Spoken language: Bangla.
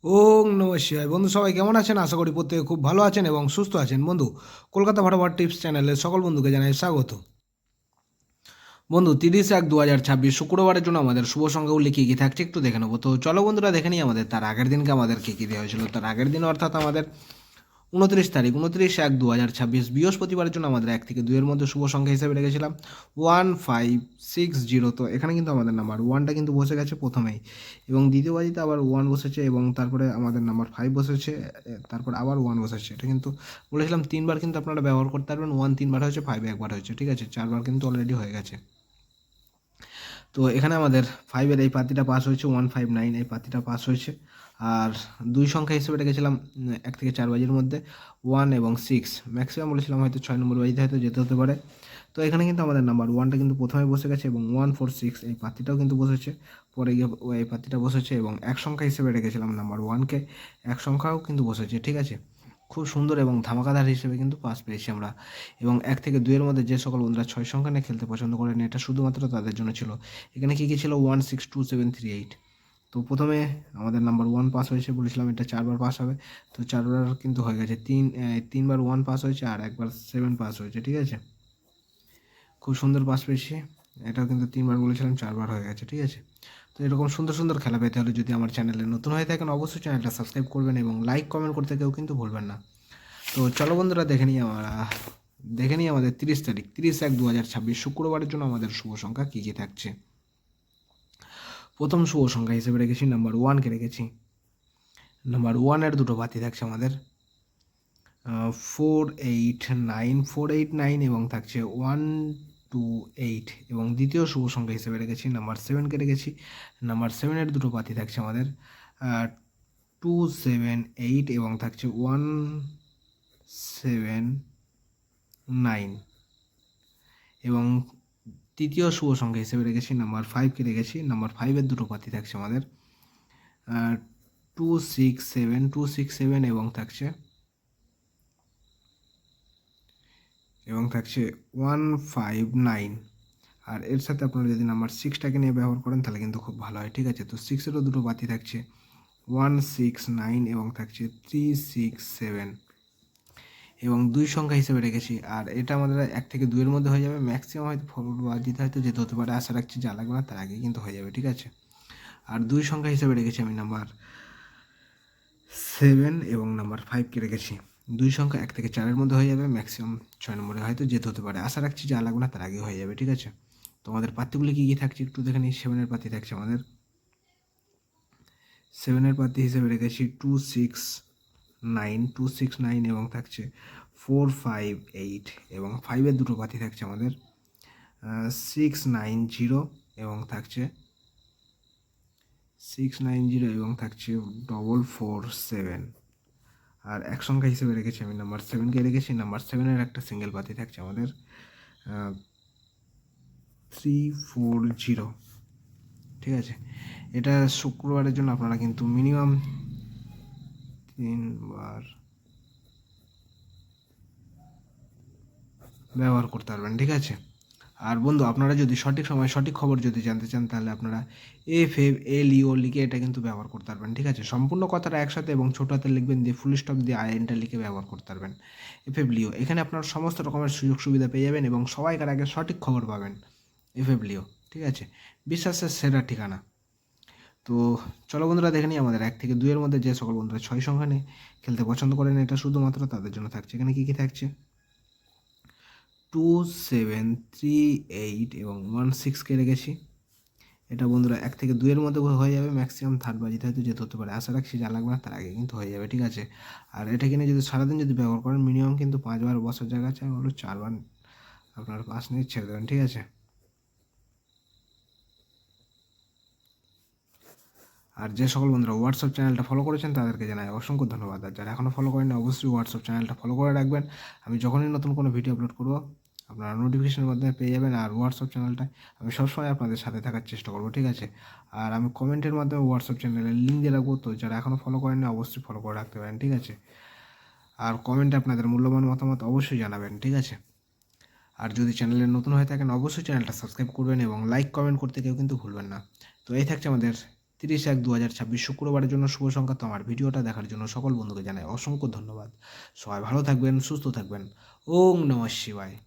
ওং নমঃ শিবায়। বন্ধু সবাই কেমন আছেন? আশা করি প্রত্যেকে খুব ভালো আছেন এবং সুস্থ আছেন। বন্ধু, কলকাতা ভাটাভাট টিপস চ্যানেলের সকল বন্ধুকে জানাই স্বাগত। বন্ধু, 30/1/2026 শুক্রবারের জন্য আমাদের শুভ সংখ্যাগুলি কী কী থাকছে একটু দেখে নেবো। তো চলো বন্ধুরা দেখে নিই আমাদের তার আগের দিনকে আমাদের কী কী দেওয়া হয়েছিল। তার আগের দিন অর্থাৎ আমাদের 29 তারিখ, 29/1/2026 বৃহস্পতিবারের জন্য আমাদের 1 থেকে 2-এর মধ্যে শুভ সংখ্যা হিসেবে রেখেছিলাম 1560। তো এখানে কিন্তু আমাদের নাম্বার ওয়ানটা কিন্তু বসে গেছে প্রথমেই, এবং দ্বিতীয় বাজিতে আবার ওয়ান বসেছে, এবং তারপরে আমাদের নাম্বার 5 বসেছে, তারপর আবার ওয়ান বসেছে। এটা কিন্তু বলেছিলাম 3বার কিন্তু আপনারা ব্যবহার করতে পারবেন। ওয়ান 3বার হয়েছে, 5 একবার হয়েছে, ঠিক আছে, 4বার কিন্তু অলরেডি হয়ে গেছে। তো এখানে আমাদের 5-এর এই পাতিটা পাস হয়েছে, 159 এই পাতিটা পাস হয়েছে। আর দুই সংখ্যা হিসেবে রেখেছিলাম 1 থেকে 4 বাজির মধ্যে 1 এবং 6। ম্যাক্সিমাম বলেছিলাম হয়তো 6 নম্বর বাজিতে হয়তো যেতে হতে পারে। তো এখানে কিন্তু আমাদের নাম্বার ওয়ানটা কিন্তু প্রথমে বসে গেছে, এবং 146 এই পাতিটাও কিন্তু বসেছে, পরে গিয়ে এই পাতিটা বসেছে, এবং এক সংখ্যা হিসেবে রেখেছিলাম নাম্বার ওয়ানকে, এক সংখ্যাও কিন্তু বসেছে, ঠিক আছে। খুব সুন্দর এবং ধামাকাদার হিসেবে কিন্তু পাস পেয়েছি আমরা। এবং 1 থেকে 2-এর মধ্যে যে সকল বন্ধুরা 6 সংখ্যা নিয়ে খেলতে পছন্দ করেন, এটা শুধুমাত্র তাদের জন্য ছিল। এখানে কী কী ছিল? 162738। তো প্রথমে আমাদের নাম্বার ওয়ান পাস হয়েছে, বলেছিলাম এটা 4বার পাস হবে। তো 4বার কিন্তু হয়ে গেছে, 3বার ওয়ান পাস হয়েছে আর একবার 7 পাস হয়েছে, ঠিক আছে। খুব সুন্দর পাস পেয়েছি। এটাও কিন্তু 3বার বলেছিলাম, 4বার হয়ে গেছে, ঠিক আছে। তো এরকম সুন্দর সুন্দর খেলা পেতে হলে যদি আমার চ্যানেলে নতুন হয়ে থাকেন অবশ্যই চ্যানেলটা সাবস্ক্রাইব করবেন এবং লাইক কমেন্ট করতে কেউ কিন্তু ভুলবেন না। তো চলো বন্ধুরা দেখে নিই আমাদের 30 তারিখ, 30/1/2026 শুক্রবারের জন্য আমাদের শুভ সংখ্যা কী কী থাকছে। প্রথম শুভ সংখ্যা হিসেবে রেখেছি নাম্বার ওয়ানকে রেখেছি। নাম্বার ওয়ানের দুটো বাতি থাকছে আমাদের 489 এবং থাকছে 128। এবং দ্বিতীয় শুভ সংখ্যা হিসেবে রেখেছি নাম্বার সেভেনকে রেখেছি। নাম্বার সেভেনের দুটো বাতি থাকছে আমাদের 278 এবং থাকছে 179। এবং তৃতীয় শুভ সংখ্যা হিসেবে রেখেছি নাম্বার ফাইভকে রেখেছি। নাম্বার ফাইভের দুটো পাতি থাকছে আমাদের 267 এবং থাকছে 159। আর এর সাথে আপনারা যদি নাম্বার সিক্সটাকে নিয়ে ব্যবহার করেন তাহলে কিন্তু খুব ভালো হয়, ঠিক আছে। তো সিক্সেরও দুটো বাতি থাকছে 169 এবং থাকছে 367। এবং দুই সংখ্যা হিসেবে রেখেছি, আর এটা আমাদের 1 থেকে 2-এর মধ্যে হয়ে যাবে। ম্যাক্সিমাম হয়তো বাজিতে হয়তো যেতে হতে পারে, আশা রাখছি যা লাগবে না তার আগে কিন্তু হয়ে যাবে, ঠিক আছে। আর দুই সংখ্যা হিসেবে রেখেছি আমি নাম্বার 7 এবং নাম্বার 5কে রেখেছি। দুই সংখ্যা 1 থেকে 4-এর মধ্যে হয়ে যাবে, ম্যাক্সিমাম 6 নম্বরে হয়তো যেতে হতে পারে, আশা রাখছি যা লাগবে না তার আগে হয়ে যাবে, ঠিক আছে। তো আমাদের পাত্তিগুলি কী কী থাকছে একটু দেখে নিই। 7-এর পাত্তি থাকছে আমাদের, 7-এর পাত্তি হিসেবে রেখেছি 269 এবং থাকছে 458। এবং 5-এর দুটো পাতি থাকছে আমাদের 690 এবং থাকছে 690 এবং থাকছে 447। আর এক সংখ্যা হিসেবে রেখেছি আমি নাম্বার 7কে রেখেছি। নাম্বার 7-এর একটা সিঙ্গেল পাতি থাকছে আমাদের 340, ঠিক আছে। এটা শুক্রবারের জন্য আপনারা কিন্তু মিনিমাম 3বার ব্যবহার করতে পারবেন, ঠিক আছে। আর বন্ধু, আপনারা যদি সঠিক সময় সঠিক খবর যদি জানতে চান তাহলে আপনারা FFLEO লিখে এটা কিন্তু ব্যবহার করতে পারবেন, ঠিক আছে। সম্পূর্ণ কথাটা একসাথে এবং ছোটো হাতে লিখবেন, দিয়ে ফুল স্টপ দিয়ে আইএনটা লিখে ব্যবহার করতে পারবেন। FFLEO, এখানে আপনারা সমস্ত রকমের সুযোগ সুবিধা পেয়ে যাবেন এবং সবাইকার আগে সঠিক খবর পাবেন। FFLEO, ঠিক আছে, বিশ্বাসের সেরা ঠিকানা। তো চলো বন্ধুরা দেখে নিই আমাদের 1 থেকে 2-এর মধ্যে যে সকল বন্ধুরা 6 সংখ্যা নিয়ে খেলতে পছন্দ করেন, এটা শুধুমাত্র তাদের জন্য থাকছে। এখানে কী কী থাকছে? 2738 এবং 16কে রেখেছি। এটা বন্ধুরা 1 থেকে 2-এর মধ্যে হয়ে যাবে, ম্যাক্সিমাম থার্ড বাজিতে হয়তো যেতে হতে পারে, আশা রাখছি যা লাগবে না তার আগে কিন্তু হয়ে যাবে, ঠিক আছে। আর এটা কিনে যদি সারাদিন যদি ব্যবহার করেন মিনিমাম কিন্তু 5বার বসার জায়গা আছে, আমি বলবো 4বার আপনার পাস নিয়ে ছেড়ে দেবেন, ঠিক আছে। আর যে সকল বন্ধুরা হোয়াটসঅ্যাপ চ্যানেলটা ফলো করেছেন তাদেরকে জানাই অসংখ্য ধন্যবাদ। আর যারা এখনও ফলো করেনি অবশ্যই হোয়াটসঅ্যাপ চ্যানেলটা ফলো করে রাখবেন। আমি যখনই নতুন কোনো ভিডিও আপলোড করবো আপনারা নোটিফিকেশনের মাধ্যমে পেয়ে যাবেন। আর হোয়াটসঅ্যাপ চ্যানেলটায় আমি সবসময় আপনাদের সাথে থাকার চেষ্টা করবো, ঠিক আছে। আর আমি কমেন্টের মাধ্যমে হোয়াটসঅ্যাপ চ্যানেলের লিঙ্ক দিয়ে রাখবো, তো যারা এখনও ফলো করেননি অবশ্যই ফলো করে রাখতে পারেন, ঠিক আছে। আর কমেন্টে আপনাদের মূল্যবান মতামত অবশ্যই জানাবেন, ঠিক আছে। আর যদি চ্যানেলে নতুন হয়ে থাকেন অবশ্যই চ্যানেলটা সাবস্ক্রাইব করবেন এবং লাইক কমেন্ট করতে কেউ কিন্তু ভুলবেন না। তো এই থাকছে আমাদের 30/1/2026 শুক্রবারের জন্য শুভ সংখ্যা। তো আমার ভিডিওটা দেখার জন্য সকল বন্ধুকে জানাই অসংখ্য ধন্যবাদ। সবাই ভালো থাকবেন, সুস্থ থাকবেন। ওং নমঃ শিবায়।